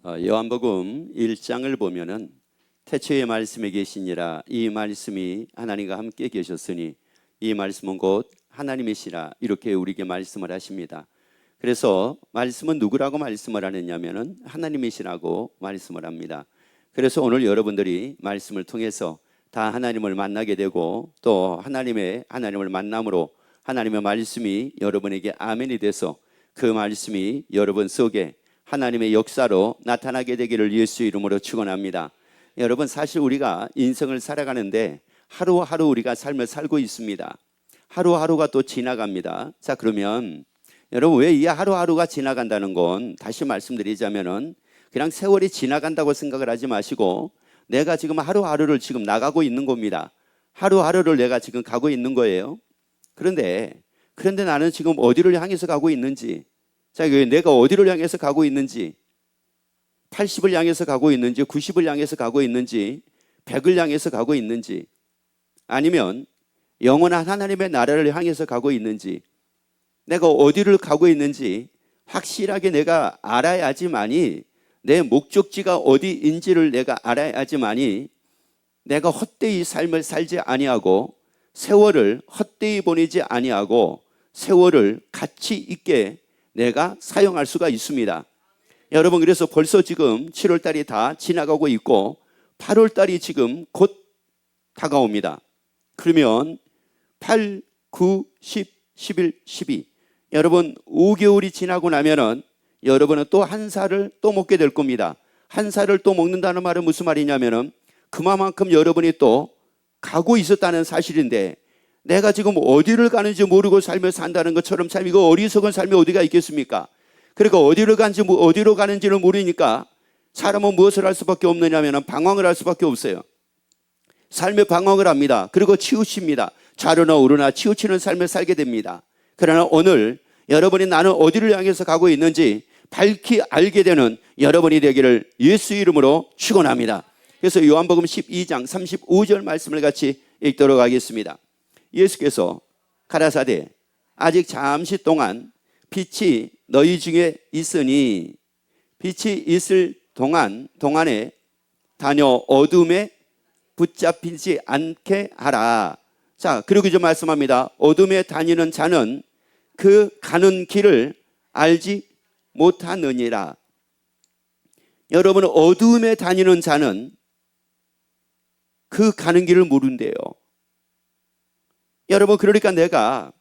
요한복음 1장을 보면은 태초에 말씀에 계시니라 이 말씀이 하나님과 함께 계셨으니 이 말씀은 곧 하나님이시라 이렇게 우리에게 말씀을 하십니다. 그래서 말씀은 누구라고 말씀을 하느냐면은 하나님이시라고 말씀을 합니다. 그래서 오늘 여러분들이 말씀을 통해서 다 하나님을 만나게 되고 또 하나님을 만남으로 하나님의 말씀이 여러분에게 아멘이 돼서 그 말씀이 여러분 속에 하나님의 역사로 나타나게 되기를 예수 이름으로 축원합니다. 여러분, 사실 우리가 인생을 살아가는데 하루하루 우리가 삶을 살고 있습니다. 하루하루가 또 지나갑니다. 자, 그러면 여러분, 왜 이 하루하루가 지나간다는 건 다시 말씀드리자면은 그냥 세월이 지나간다고 생각을 하지 마시고 내가 지금 하루하루를 지금 나가고 있는 겁니다. 하루하루를 내가 지금 가고 있는 거예요. 그런데 나는 지금 어디를 향해서 가고 있는지, 자, 내가 어디를 향해서 가고 있는지, 80을 향해서 가고 있는지, 90을 향해서 가고 있는지, 100을 향해서 가고 있는지, 아니면 영원한 하나님의 나라를 향해서 가고 있는지, 내가 어디를 가고 있는지 확실하게 내가 알아야지만이 내 목적지가 어디인지를 내가 알아야지만이 내가 헛되이 삶을 살지 아니하고 세월을 헛되이 보내지 아니하고 세월을 가치 있게 내가 사용할 수가 있습니다. 여러분, 그래서 벌써 지금 7월 달이 다 지나가고 있고 8월 달이 지금 곧 다가옵니다. 그러면 8, 9, 10, 11, 12 여러분 5개월이 지나고 나면은 여러분은 또 한 살을 또 먹게 될 겁니다. 한 살을 또 먹는다는 말은 무슨 말이냐면은 그만큼 여러분이 또 가고 있었다는 사실인데 내가 지금 어디를 가는지 모르고 삶을 산다는 것처럼 참 이거 어리석은 삶이 어디가 있겠습니까? 그러니까 어디로 가는지를 모르니까 사람은 무엇을 할 수밖에 없느냐면 방황을 할 수밖에 없어요. 삶의 방황을 합니다. 그리고 치우칩니다. 좌로나 우로나 치우치는 삶을 살게 됩니다. 그러나 오늘 여러분이 나는 어디를 향해서 가고 있는지 밝히 알게 되는 여러분이 되기를 예수 이름으로 축원합니다. 그래서 요한복음 12장 35절 말씀을 같이 읽도록 하겠습니다. 예수께서 가라사대 아직 잠시 동안 빛이 너희 중에 있으니 빛이 있을 동안에 다녀 어둠에 붙잡히지 않게 하라. 자, 그리고 이제 말씀합니다. 어둠에 다니는 자는 그 가는 길을 알지 못하느니라. 여러분, 어둠에 다니는 자는 그 가는 길을 모른대요. 여러분, 그러니까 내가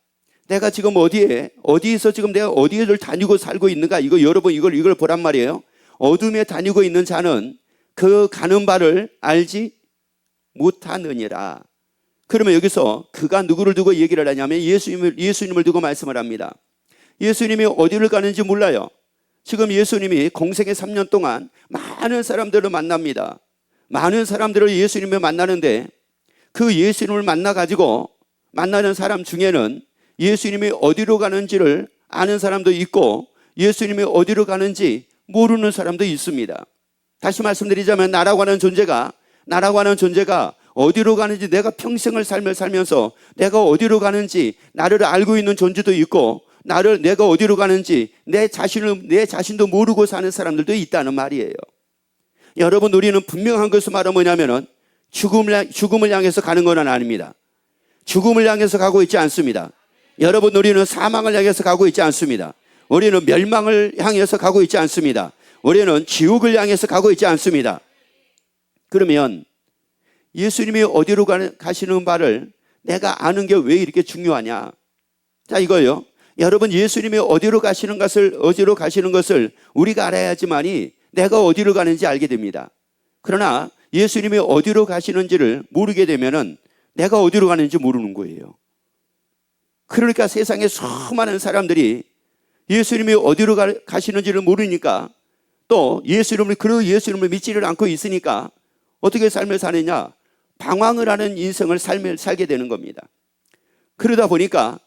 지금 어디에서 지금 내가 어디를 다니고 살고 있는가, 여러분 이걸 보란 말이에요. 어둠에 다니고 있는 자는 그 가는 바를 알지 못하느니라. 그러면 여기서 그가 누구를 두고 얘기를 하냐면 예수님을 두고 말씀을 합니다. 예수님이 어디를 가는지 몰라요. 지금 예수님이 공생의 3년 동안 많은 사람들을 만납니다. 많은 사람들을 예수님을 만나는데 그 예수님을 만나가지고 만나는 사람 중에는 예수님이 어디로 가는지를 아는 사람도 있고 예수님이 어디로 가는지 모르는 사람도 있습니다. 다시 말씀드리자면 나라고 하는 존재가 어디로 가는지, 내가 평생을 삶을 살면서 내가 어디로 가는지 나를 알고 있는 존재도 있고 내가 어디로 가는지 내 자신도 모르고 사는 사람들도 있다는 말이에요. 여러분, 우리는 분명한 것을 말하면 뭐냐면은 죽음을 향해서 가는 건 아닙니다. 죽음을 향해서 가고 있지 않습니다. 여러분, 우리는 사망을 향해서 가고 있지 않습니다. 우리는 멸망을 향해서 가고 있지 않습니다. 우리는 지옥을 향해서 가고 있지 않습니다. 그러면 예수님이 어디로 가시는 바를 내가 아는 게 왜 이렇게 중요하냐? 자, 이거요. 여러분, 예수님이 어디로 가시는 것을 우리가 알아야지만이 내가 어디로 가는지 알게 됩니다. 그러나 예수님이 어디로 가시는지를 모르게 되면은 내가 어디로 가는지 모르는 거예요. 그러니까 세상에 수많은 사람들이 예수님이 어디로 가시는지를 모르니까 또 예수님을 믿지를 않고 있으니까 어떻게 삶을 사느냐? 방황을 하는 인생을 살게 되는 겁니다. 그러다 보니까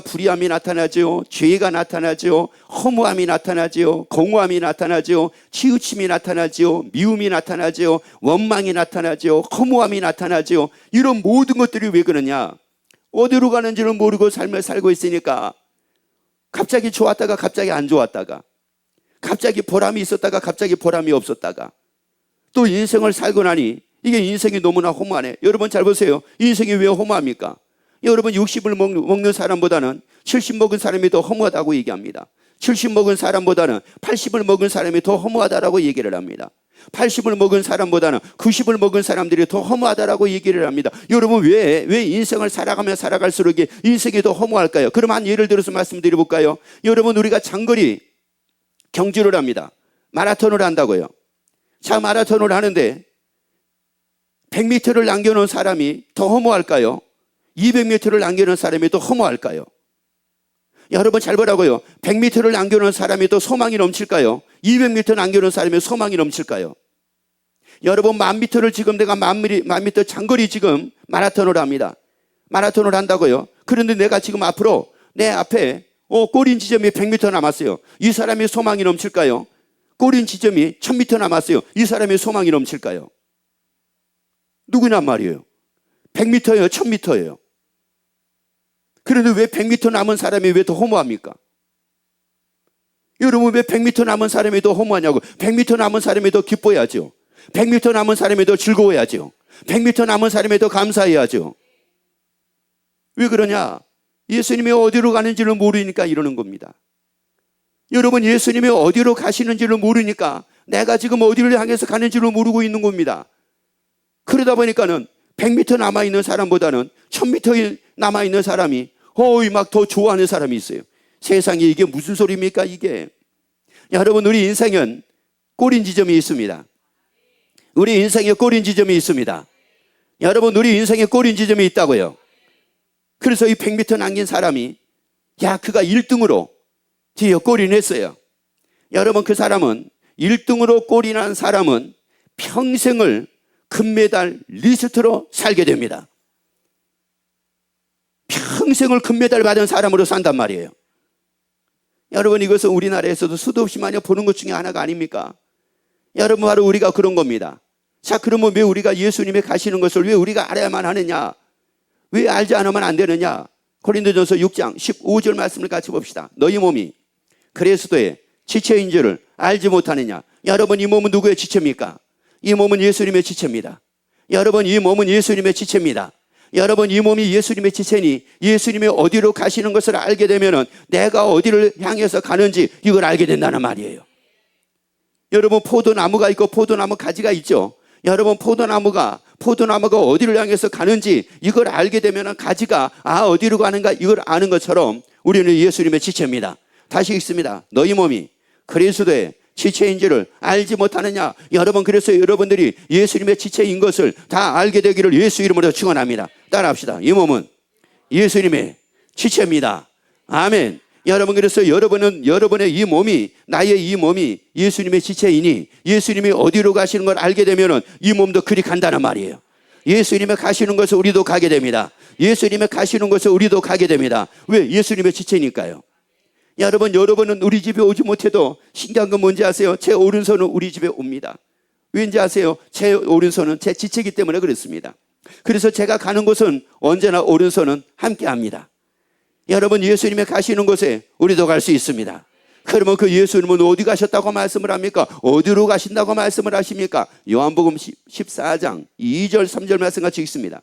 불의함이 나타나죠. 죄가 나타나죠. 허무함이 나타나죠. 공허함이 나타나죠. 치우침이 나타나죠. 미움이 나타나죠. 원망이 나타나죠. 허무함이 나타나죠. 이런 모든 것들이 왜 그러냐? 어디로 가는지를 모르고 삶을 살고 있으니까 갑자기 좋았다가 갑자기 안 좋았다가 갑자기 보람이 있었다가 갑자기 보람이 없었다가 또 인생을 살고 나니 이게 인생이 너무나 허무하네. 여러분 잘 보세요. 인생이 왜 허무합니까? 여러분 60을 먹는 사람보다는 70 먹은 사람이 더 허무하다고 얘기합니다. 70 먹은 사람보다는 80을 먹은 사람이 더 허무하다라고 얘기를 합니다. 80을 먹은 사람보다는 90을 먹은 사람들이 더 허무하다라고 얘기를 합니다. 여러분 왜 인생을 살아가면 살아갈수록 인생이 더 허무할까요? 그럼 한 예를 들어서 말씀드려볼까요? 여러분 우리가 장거리 경주를 합니다. 마라톤을 한다고요. 자, 마라톤을 하는데 100m를 남겨놓은 사람이 더 허무할까요? 200m를 남겨놓은 사람이 더 허무할까요? 여러분 잘 보라고요. 100m를 남겨놓은 사람이 더 소망이 넘칠까요? 200m 남겨놓은 사람이 소망이 넘칠까요? 여러분 1000m를 지금 내가 1000m 장거리 지금 마라톤을 합니다. 마라톤을 한다고요. 그런데 내가 지금 앞으로 내 앞에 꼬린 지점이 100m 남았어요. 이 사람이 소망이 넘칠까요? 꼬린 지점이 1000m 남았어요. 이 사람이 소망이 넘칠까요? 누구냔 말이에요. 100m예요? 1000m예요? 그런데 왜 100m 남은 사람이 왜 더 허무합니까? 여러분 왜 100m 남은 사람이 더 허무하냐고. 100m 남은 사람이 더 기뻐야죠. 100m 남은 사람이 더 즐거워야죠. 100m 남은 사람이 더 감사해야죠. 왜 그러냐? 예수님이 어디로 가는지를 모르니까 이러는 겁니다. 여러분 예수님이 어디로 가시는지를 모르니까 내가 지금 어디를 향해서 가는지를 모르고 있는 겁니다. 그러다 보니까는 100m 남아있는 사람보다는 1000m 남아있는 사람이 막 더 좋아하는 사람이 있어요. 세상에 이게 무슨 소리입니까 이게. 여러분 우리 인생은 꼬린 지점이 있습니다. 우리 인생에 꼬린 지점이 있습니다. 여러분 우리 인생에 꼬린 지점이 있다고요. 그래서 이 100m 남긴 사람이 그가 1등으로 뒤에 골인했어요. 여러분 그 사람은 1등으로 골인한 사람은 평생을 금메달 리스트로 살게 됩니다. 평생을 금메달 받은 사람으로 산단 말이에요. 여러분 이것은 우리나라에서도 수도 없이 많이 보는 것 중에 하나가 아닙니까? 여러분 바로 우리가 그런 겁니다. 자, 그러면 왜 우리가 예수님이 가시는 것을 왜 우리가 알아야만 하느냐? 왜 알지 않으면 안 되느냐? 고린도전서 6장 15절 말씀을 같이 봅시다. 너희 몸이 그리스도의 지체인 줄을 알지 못하느냐? 여러분 이 몸은 누구의 지체입니까? 이 몸은 예수님의 지체입니다. 여러분 이 몸은 예수님의 지체입니다. 여러분 이 몸이 예수님의 지체니 예수님이 어디로 가시는 것을 알게 되면 내가 어디를 향해서 가는지 이걸 알게 된다는 말이에요. 여러분 포도나무가 있고 포도나무 가지가 있죠. 여러분 포도나무가 어디를 향해서 가는지 이걸 알게 되면 가지가 어디로 가는가 이걸 아는 것처럼 우리는 예수님의 지체입니다. 다시 읽습니다. 너희 몸이 그리스도의 지체인지를 알지 못하느냐? 여러분 그래서 여러분들이 예수님의 지체인 것을 다 알게 되기를 예수 이름으로 축원합니다. 따라합시다. 이 몸은 예수님의 지체입니다. 아멘. 여러분 그래서 여러분의 이 몸이 나의 이 몸이 예수님의 지체이니 예수님이 어디로 가시는 걸 알게 되면 이 몸도 그리 간다는 말이에요. 예수님이 가시는 것을 우리도 가게 됩니다. 예수님이 가시는 것을 우리도 가게 됩니다. 왜? 예수님의 지체니까요. 여러분은 우리 집에 오지 못해도 신기한 건 뭔지 아세요? 제 오른손은 우리 집에 옵니다. 왠지 아세요? 제 오른손은 제 지체이기 때문에 그렇습니다. 그래서 제가 가는 곳은 언제나 오른손은 함께 합니다. 여러분 예수님이 가시는 곳에 우리도 갈 수 있습니다. 그러면 그 예수님은 어디 가셨다고 말씀을 합니까? 어디로 가신다고 말씀을 하십니까? 요한복음 14장 2절 3절 말씀 같이 읽습니다.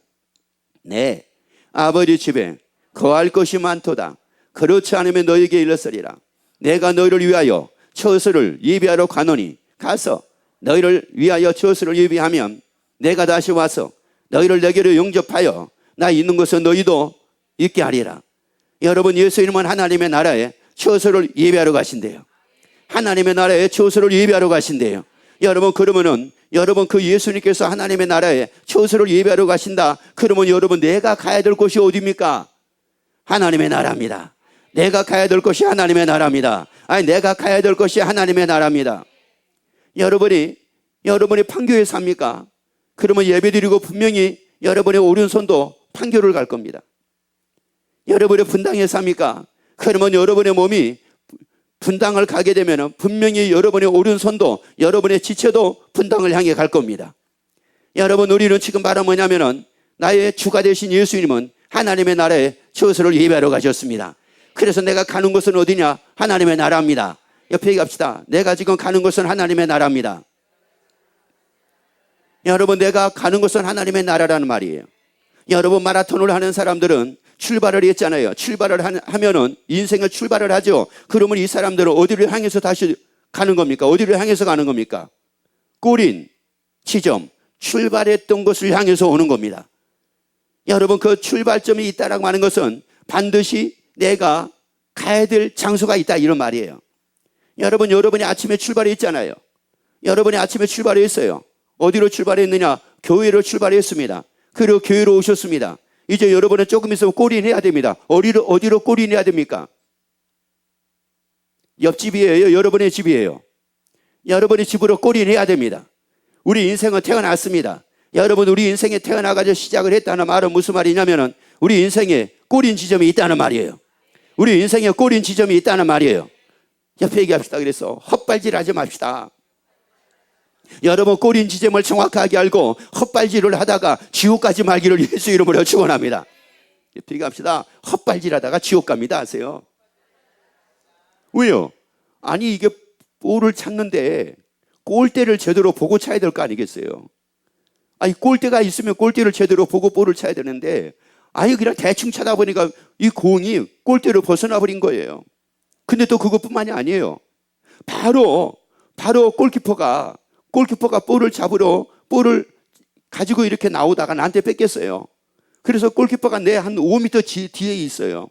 네, 아버지 집에 거할 것이 많도다. 그렇지 않으면 너에게 일렀으리라. 내가 너희를 위하여 처소를 예비하러 가노니 가서 너희를 위하여 처소를 예비하면 내가 다시 와서 너희를 내게로 영접하여 나 있는 곳에 너희도 있게 하리라. 여러분 예수님은 하나님의 나라에 처소를 예비하러 가신대요. 하나님의 나라에 처소를 예비하러 가신대요. 여러분 그러면은 여러분 그 예수님께서 하나님의 나라에 처소를 예비하러 가신다. 그러면 여러분 내가 가야 될 곳이 어디입니까? 하나님의 나라입니다. 내가 가야 될 것이 하나님의 나라입니다. 내가 가야 될 것이 하나님의 나라입니다. 여러분이 판교에 삽니까? 그러면 예배드리고 분명히 여러분의 오른손도 판교를 갈 겁니다. 여러분의 분당에 삽니까? 그러면 여러분의 몸이 분당을 가게 되면 분명히 여러분의 오른손도 여러분의 지체도 분당을 향해 갈 겁니다. 여러분 우리는 지금 말은 뭐냐면은 나의 주가 되신 예수님은 하나님의 나라에 처소를 예배하러 가셨습니다. 그래서 내가 가는 곳은 어디냐? 하나님의 나라입니다. 옆에 얘기합시다. 내가 지금 가는 곳은 하나님의 나라입니다. 여러분, 내가 가는 곳은 하나님의 나라라는 말이에요. 여러분, 마라톤을 하는 사람들은 출발을 했잖아요. 출발을 하면은 인생을 출발을 하죠. 그러면 이 사람들은 어디를 향해서 다시 가는 겁니까? 어디를 향해서 가는 겁니까? 꼬린 지점, 출발했던 곳을 향해서 오는 겁니다. 여러분, 그 출발점이 있다라고 하는 것은 반드시 내가 가야 될 장소가 있다, 이런 말이에요. 여러분, 여러분이 아침에 출발했잖아요. 여러분이 아침에 출발했어요. 어디로 출발했느냐? 교회로 출발했습니다. 그리고 교회로 오셨습니다. 이제 여러분은 조금 있으면 골인해야 됩니다. 어디로 골인해야 됩니까? 옆집이에요? 여러분의 집이에요? 여러분의 집으로 골인해야 됩니다. 우리 인생은 태어났습니다. 여러분, 우리 인생에 태어나가지고 시작을 했다는 말은 무슨 말이냐면은 우리 인생에 골인 지점이 있다는 말이에요. 우리 인생에 골인 지점이 있다는 말이에요. 옆에 얘기합시다. 그래서 헛발질하지 맙시다. 여러분, 골인 지점을 정확하게 알고 헛발질을 하다가 지옥 가지 말기를 예수 이름으로 축원합니다. 옆에 얘기합시다. 헛발질하다가 지옥 갑니다. 아세요? 왜요? 아니, 이게 볼을 찾는데 골대를 제대로 보고 차야 될 거 아니겠어요? 아니, 골대가 있으면 골대를 제대로 보고 볼을 차야 되는데, 아니, 그냥 대충 차다 보니까 이 공이 골대를 벗어나 버린 거예요. 근데 또 그것뿐만이 아니에요. 바로 골키퍼가 볼을 잡으러 볼을 가지고 이렇게 나오다가 나한테 뺏겼어요. 그래서 골키퍼가 내 한 5m 뒤에 있어요.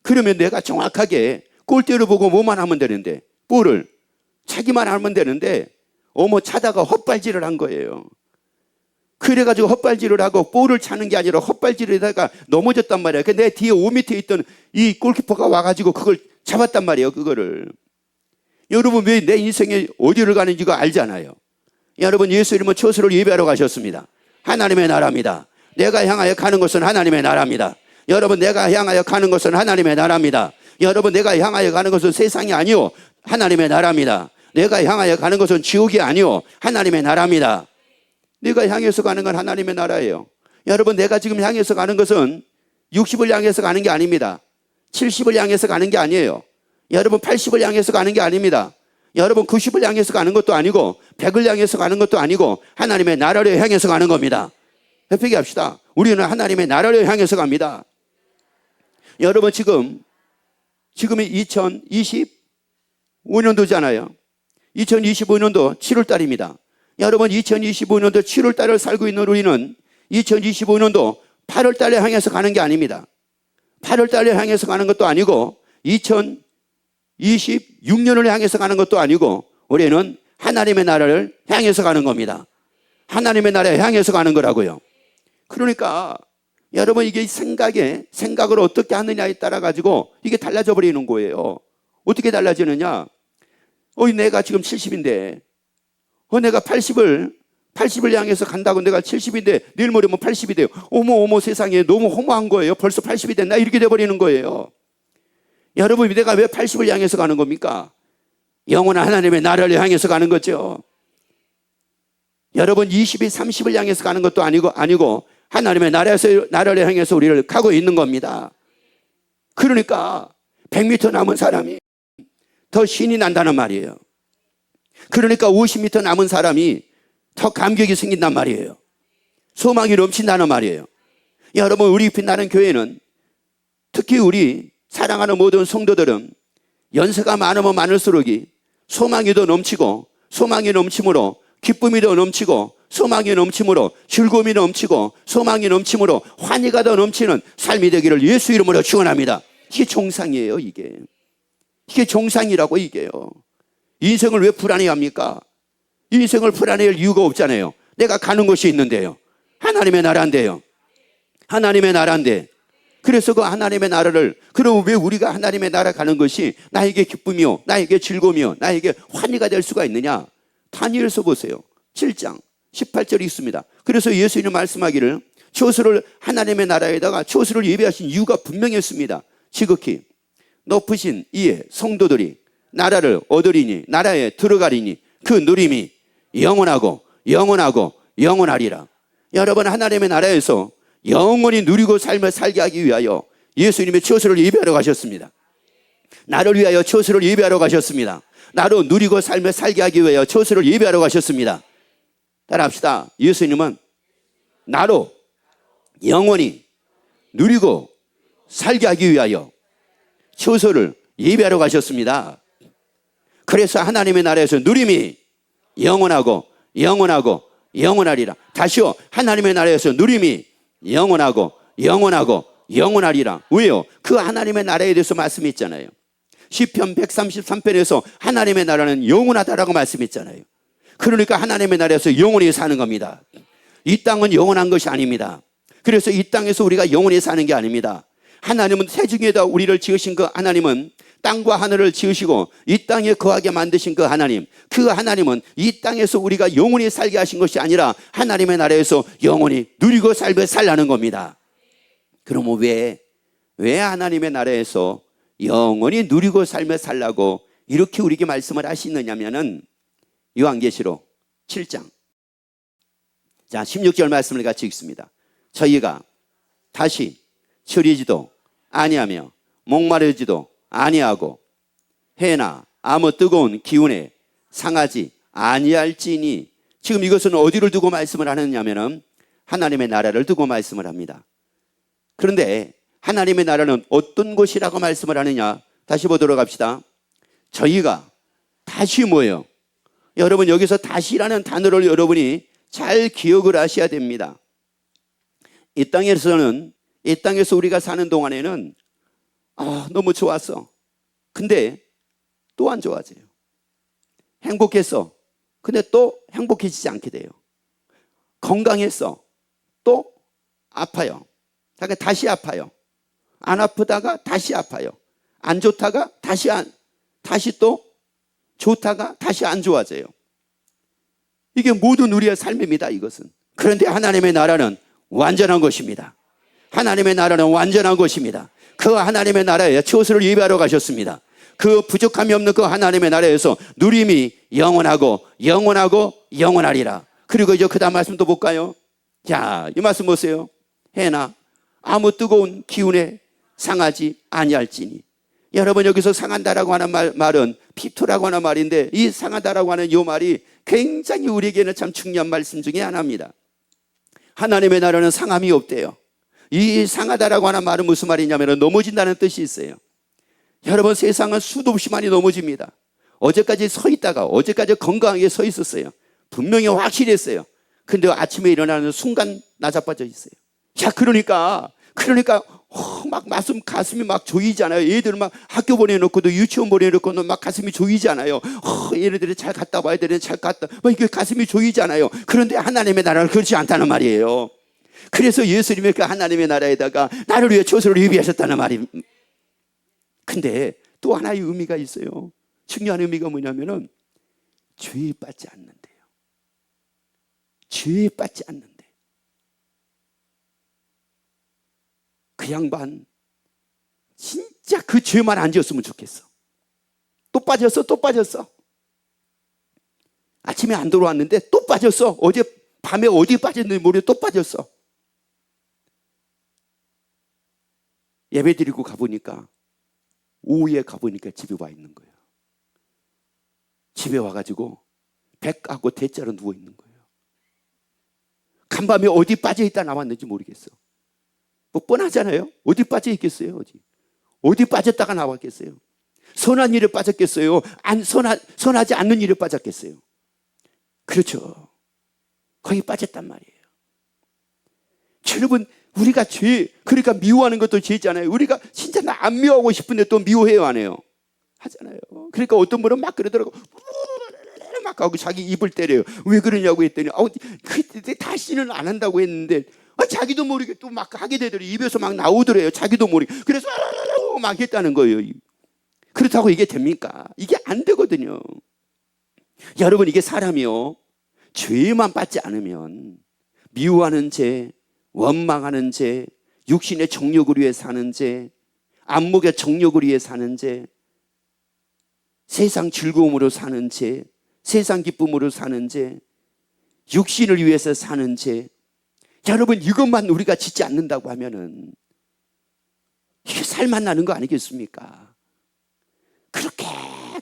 그러면 내가 정확하게 골대를 보고 뭐만 하면 되는데, 볼을 차기만 하면 되는데, 차다가 헛발질을 한 거예요. 그래가지고 헛발질을 하고 볼을 차는 게 아니라 헛발질을 하다가 넘어졌단 말이에요. 내 뒤에 5m 있던 이 골키퍼가 와가지고 그걸 잡았단 말이에요. 그거를. 여러분, 왜 내 인생에 어디를 가는지가 알잖아요. 여러분, 예수 이름은 초소를 예배하러 가셨습니다. 하나님의 나라입니다. 내가 향하여 가는 것은 하나님의 나라입니다. 여러분, 내가 향하여 가는 것은 하나님의 나라입니다. 여러분, 내가 향하여 가는 것은 세상이 아니요 하나님의 나라입니다. 내가 향하여 가는 것은 지옥이 아니요 하나님의 나라입니다. 내가 향해서 가는 건 하나님의 나라예요. 여러분, 내가 지금 향해서 가는 것은 60을 향해서 가는 게 아닙니다. 70을 향해서 가는 게 아니에요. 여러분, 80을 향해서 가는 게 아닙니다. 여러분, 90을 향해서 가는 것도 아니고 100을 향해서 가는 것도 아니고 하나님의 나라를 향해서 가는 겁니다. 협회기 합시다. 우리는 하나님의 나라를 향해서 갑니다. 여러분, 지금이 2025년도잖아요. 2025년도 7월 달입니다. 여러분, 2025년도 7월 달을 살고 있는 우리는 2025년도 8월 달에 향해서 가는 게 아닙니다. 8월 달에 향해서 가는 것도 아니고 2026년을 향해서 가는 것도 아니고 우리는 하나님의 나라를 향해서 가는 겁니다. 하나님의 나라에 향해서 가는 거라고요. 그러니까 여러분, 이게 생각을 어떻게 하느냐에 따라 가지고 이게 달라져 버리는 거예요. 어떻게 달라지느냐? 내가 지금 70인데 내가 80을 향해서 간다고 내가 70인데 내일 모레면 80이 돼요. 어머 세상에, 너무 허무한 거예요. 벌써 80이 됐나? 이렇게 돼버리는 거예요. 여러분, 내가 왜 80을 향해서 가는 겁니까? 영원한 하나님의 나라를 향해서 가는 거죠. 여러분, 20이 30을 향해서 가는 것도 아니고 하나님의 나라를 향해서 우리를 가고 있는 겁니다. 그러니까 100m 남은 사람이 더 신이 난다는 말이에요. 그러니까 50m 남은 사람이 더 감격이 생긴단 말이에요. 소망이 넘친다는 말이에요. 여러분, 우리 빛나는 교회는 특히 우리 사랑하는 모든 성도들은 연세가 많으면 많을수록이 소망이 더 넘치고, 소망이 넘침으로 기쁨이 더 넘치고, 소망이 넘침으로 즐거움이 넘치고, 소망이 넘침으로 환희가 더 넘치는 삶이 되기를 예수 이름으로 축원합니다. 이게 정상이에요. 이게 정상이라고. 이게요. 인생을 왜 불안해합니까? 인생을 불안해할 이유가 없잖아요. 내가 가는 곳이 있는데요. 하나님의 나라인데요. 하나님의 나라인데. 그래서 그 하나님의 나라를, 그럼 왜 우리가 하나님의 나라 가는 것이 나에게 기쁨이요, 나에게 즐거움이요, 나에게 환희가 될 수가 있느냐? 다니엘서 보세요. 7장 18절이 있습니다. 그래서 예수님은 말씀하기를 초소를 하나님의 나라에다가 초소를 예배하신 이유가 분명했습니다. 지극히 높으신 이에 성도들이 나라를 얻으리니, 나라에 들어가리니 그 누림이 영원하고 영원하리라. 여러분, 하나님의 나라에서 영원히 누리고 삶을 살게 하기 위하여 예수님의 초소를 예배하러 가셨습니다. 나를 위하여 처소를 예비하러 가셨습니다. 나로 누리고 삶을 살게 하기 위하여 처소를 예비하러 가셨습니다. 따라합시다. 예수님은 나로 영원히 누리고 살게 하기 위하여 처소를 예비하러 가셨습니다. 그래서 하나님의 나라에서 누림이 영원하고 영원하고 영원하리라. 다시요. 하나님의 나라에서 누림이 영원하고 영원하고 영원하리라. 왜요? 그 하나님의 나라에 대해서 말씀했잖아요. 시편 133편에서 하나님의 나라는 영원하다라고 말씀했잖아요. 그러니까 하나님의 나라에서 영원히 사는 겁니다. 이 땅은 영원한 것이 아닙니다. 그래서 이 땅에서 우리가 영원히 사는 게 아닙니다. 하나님은 태중에다 우리를 지으신 그 하나님은 땅과 하늘을 지으시고 이 땅에 거하게 만드신 그 하나님은 이 땅에서 우리가 영원히 살게 하신 것이 아니라 하나님의 나라에서 영원히 누리고 살라는 겁니다. 그러면 왜 하나님의 나라에서 영원히 누리고 살라고 이렇게 우리에게 말씀을 하시느냐면은 요한계시록 7장. 자, 16절 말씀을 같이 읽습니다. 저희가 다시 처리지도 아니하며 목마르지도 아니하고 해나 아무 뜨거운 기운에 상하지 아니할지니. 지금 이것은 어디를 두고 말씀을 하느냐면은 하나님의 나라를 두고 말씀을 합니다. 그런데 하나님의 나라는 어떤 곳이라고 말씀을 하느냐? 다시 보도록 합시다. 저희가 다시 뭐예요? 여러분, 여기서 다시라는 단어를 여러분이 잘 기억을 하셔야 됩니다. 이 땅에서 우리가 사는 동안에는 너무 좋았어. 근데 또 안 좋아져요. 행복했어. 근데 또 행복해지지 않게 돼요. 건강했어. 또 아파요. 그러니까 다시 아파요. 안 아프다가 다시 아파요. 안 좋다가 다시 또 좋다가 다시 안 좋아져요. 이게 모든 우리의 삶입니다, 이것은. 그런데 하나님의 나라는 완전한 것입니다. 하나님의 나라는 완전한 것입니다. 그 하나님의 나라에 처소를 예비하러 가셨습니다. 그 부족함이 없는 그 하나님의 나라에서 누림이 영원하고 영원하고 영원하리라. 그리고 이제 그 다음 말씀도 볼까요? 자, 이 말씀 보세요. 해나 아무 뜨거운 기운에 상하지 아니할지니. 여러분, 여기서 상한다라고 하는 말은 피토라고 하는 말인데, 이 상하다라고 하는 이 말이 굉장히 우리에게는 참 중요한 말씀 중에 하나입니다. 하나님의 나라는 상함이 없대요. 이 상하다라고 하는 말은 무슨 말이냐면 넘어진다는 뜻이 있어요. 여러분, 세상은 수도 없이 많이 넘어집니다. 어제까지 건강하게 서 있었어요. 분명히 확실했어요. 근데 아침에 일어나는 순간 나자빠져 있어요. 자, 그러니까 막 가슴이 막 조이잖아요. 얘들은 막 학교 보내놓고도 유치원 보내놓고도 막 가슴이 조이잖아요. 얘네들이 잘 갔다 와야 되는데 잘 갔다 막 이게 가슴이 조이잖아요. 그런데 하나님의 나라는 그렇지 않다는 말이에요. 그래서 예수님이 그 하나님의 나라에다가 나를 위해 처소를 예비하셨다는 말입니다. 근데 또 하나의 의미가 있어요. 중요한 의미가 뭐냐면은 죄에 빠지지 않는데요. 죄에 빠지지 않는데. 그 양반 진짜 그 죄만 안 지었으면 좋겠어. 또 빠졌어. 아침에 안 들어왔는데 또 빠졌어. 어제 밤에 어디 빠졌는지 모르게 또 빠졌어. 예배 드리고 가보니까 오후에 가보니까 집에 와 있는 거예요. 집에 와가지고 백하고 대자로 누워 있는 거예요. 간밤에 어디 빠져있다 나왔는지 모르겠어. 뭐 뻔하잖아요. 어디 빠져 있겠어요? 어디 빠졌다가 나왔겠어요? 선한 일에 빠졌겠어요? 선하지 않는 일에 빠졌겠어요? 그렇죠. 거기 빠졌단 말이에요. 여러분, 우리가 그러니까 미워하는 것도 죄잖아요. 우리가 진짜 나 안 미워하고 싶은데 또 미워해요, 안 해요? 하잖아요. 그러니까 어떤 분은 막 그러더라고. 막 하고 자기 입을 때려요. 왜 그러냐고 했더니 그때 다시는 안 한다고 했는데 자기도 모르게 또 막 하게 되더래요. 입에서 막 나오더래요. 자기도 모르게. 그래서 막 했다는 거예요. 그렇다고 이게 됩니까? 이게 안 되거든요. 여러분, 이게 사람이요, 죄만 받지 않으면 미워하는 죄, 원망하는 죄, 육신의 정욕을 위해 사는 죄, 안목의 정욕을 위해 사는 죄, 세상 즐거움으로 사는 죄, 세상 기쁨으로 사는 죄, 육신을 위해서 사는 죄, 여러분, 이것만 우리가 짓지 않는다고 하면은 이게 살만 나는 거 아니겠습니까?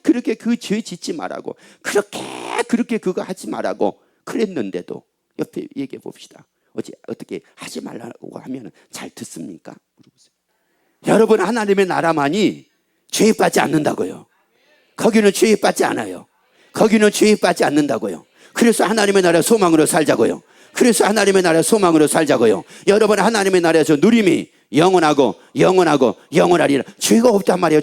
그렇게 그 죄 짓지 말라고, 그렇게 그거 하지 말라고 그랬는데도 옆에 얘기해 봅시다. 어떻게 하지 말라고 하면 잘 듣습니까? 물어보세요. 여러분, 하나님의 나라만이 죄에 빠지지 않는다고요. 거기는 죄에 빠지지 않아요. 거기는 죄에 빠지지 않는다고요. 그래서 하나님의 나라 소망으로 살자고요. 그래서 하나님의 나라 소망으로 살자고요. 여러분, 하나님의 나라에서 누림이 영원하고 영원하리라. 죄가 없단 말이에요.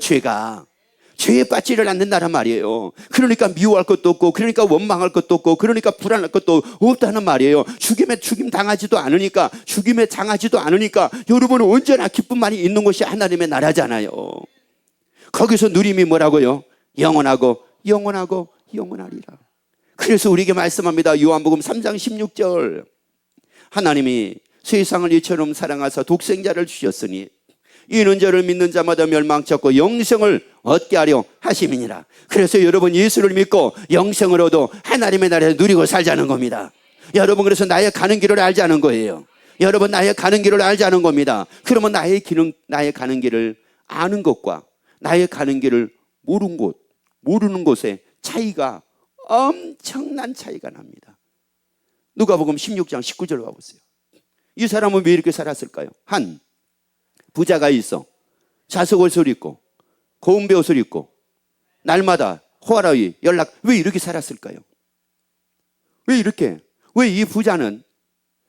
죄에 빠지를 않는다란 말이에요. 그러니까 미워할 것도 없고, 그러니까 원망할 것도 없고, 그러니까 불안할 것도 없다는 말이에요. 죽임 당하지도 않으니까, 죽임에 당하지도 않으니까 여러분은 언제나 기쁨만이 있는 것이 하나님의 나라잖아요. 거기서 누림이 뭐라고요? 영원하고 영원하리라. 그래서 우리에게 말씀합니다. 요한복음 3장 16절. 하나님이 세상을 이처럼 사랑하사 독생자를 주셨으니 이는 저를 믿는 자마다 멸망치 않고 영생을 얻게 하려 하심이니라. 그래서 여러분, 예수를 믿고 영생을 얻어 하나님의 나라에서 누리고 살자는 겁니다. 여러분, 그래서 나의 가는 길을 알자는 거예요. 여러분, 나의 가는 길을 알자는 겁니다. 그러면 나의 가는 길을 아는 것과 나의 가는 길을 모르는 곳의 차이가 엄청난 차이가 납니다. 누가복음 16장 19절 봐보세요. 이 사람은 왜 이렇게 살았을까요? 한 부자가 있어 자석옷을 입고 고운 베옷을 입고 날마다 호화라위 연락. 왜 이렇게 살았을까요? 왜 이 부자는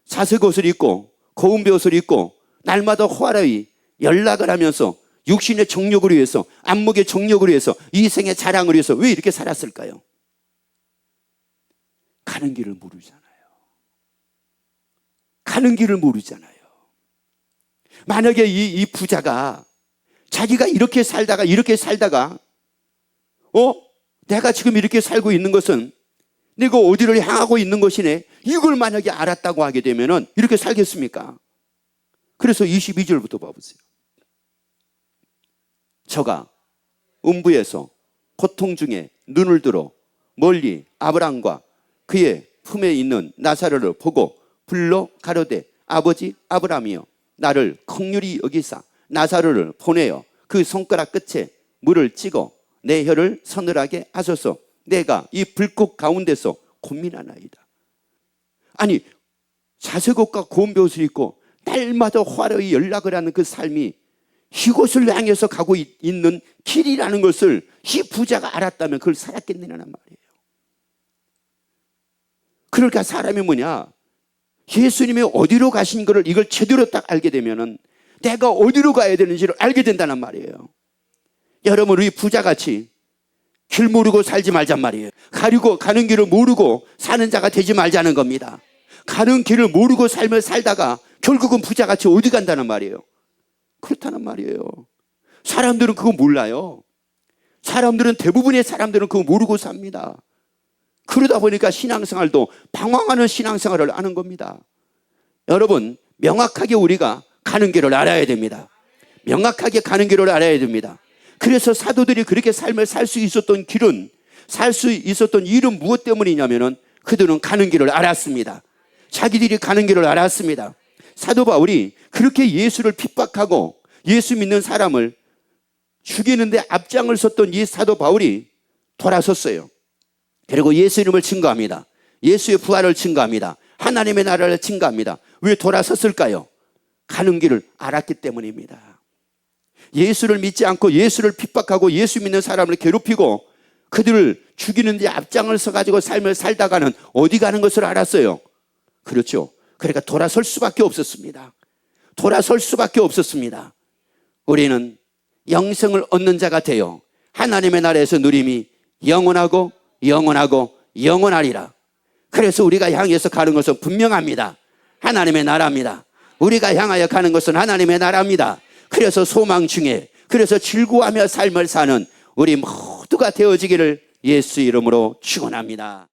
자석옷을 입고 고운 베옷을 입고 날마다 호화라위 연락을 하면서 육신의 정욕을 위해서, 안목의 정욕을 위해서, 이생의 자랑을 위해서 왜 이렇게 살았을까요? 가는 길을 모르잖아요. 가는 길을 모르잖아요. 만약에 이 부자가 자기가 이렇게 살다가 내가 지금 이렇게 살고 있는 것은 내가 어디를 향하고 있는 것이네, 이걸 만약에 알았다고 하게 되면 이렇게 살겠습니까? 그래서 22절부터 봐보세요. 저가 음부에서 고통 중에 눈을 들어 멀리 아브라함과 그의 품에 있는 나사로를 보고 불러 가로되 아버지 아브라함이여, 나를 긍휼히 여기사 나사로를 보내어 그 손가락 끝에 물을 찍어 내 혀를 서늘하게 하소서. 내가 이 불꽃 가운데서 고민하나이다. 아니, 자색옷과 고운 베옷을 입고 날마다 화려히 연락을 하는 그 삶이 이곳을 향해서 가고 있는 길이라는 것을 이 부자가 알았다면 그걸 살았겠느냐는 말이에요. 그러니까 사람이 예수님이 어디로 가신 것을 이걸 제대로 딱 알게 되면은 내가 어디로 가야 되는지를 알게 된다는 말이에요. 여러분, 우리 부자같이 길 모르고 살지 말잔 말이에요. 가는 길을 모르고 사는 자가 되지 말자는 겁니다. 가는 길을 모르고 삶을 살다가 결국은 부자같이 어디 간다는 말이에요. 그렇다는 말이에요. 사람들은 그거 몰라요. 대부분의 사람들은 그거 모르고 삽니다. 그러다 보니까 신앙생활도 방황하는 신앙생활을 하는 겁니다. 여러분, 명확하게 우리가 가는 길을 알아야 됩니다. 명확하게 가는 길을 알아야 됩니다. 그래서 사도들이 그렇게 삶을 살 수 있었던 길은, 살 수 있었던 이유는 무엇 때문이냐면은 그들은 가는 길을 알았습니다. 자기들이 가는 길을 알았습니다. 사도 바울이 그렇게 예수를 핍박하고 예수 믿는 사람을 죽이는데 앞장을 섰던 이 사도 바울이 돌아섰어요. 그리고 예수 이름을 증거합니다. 예수의 부활을 증거합니다. 하나님의 나라를 증거합니다. 왜 돌아섰을까요? 가는 길을 알았기 때문입니다. 예수를 믿지 않고 예수를 핍박하고 예수 믿는 사람을 괴롭히고 그들을 죽이는 데 앞장을 서가지고 삶을 살다가는 어디 가는 것을 알았어요. 그렇죠. 그러니까 돌아설 수밖에 없었습니다. 우리는 영생을 얻는 자가 되어 하나님의 나라에서 누림이 영원하고 영원하리라. 그래서 우리가 향해서 가는 것은 분명합니다. 하나님의 나라입니다. 우리가 향하여 가는 것은 하나님의 나라입니다. 그래서 소망 중에, 그래서 즐거워하며 삶을 사는 우리 모두가 되어지기를 예수 이름으로 축원합니다.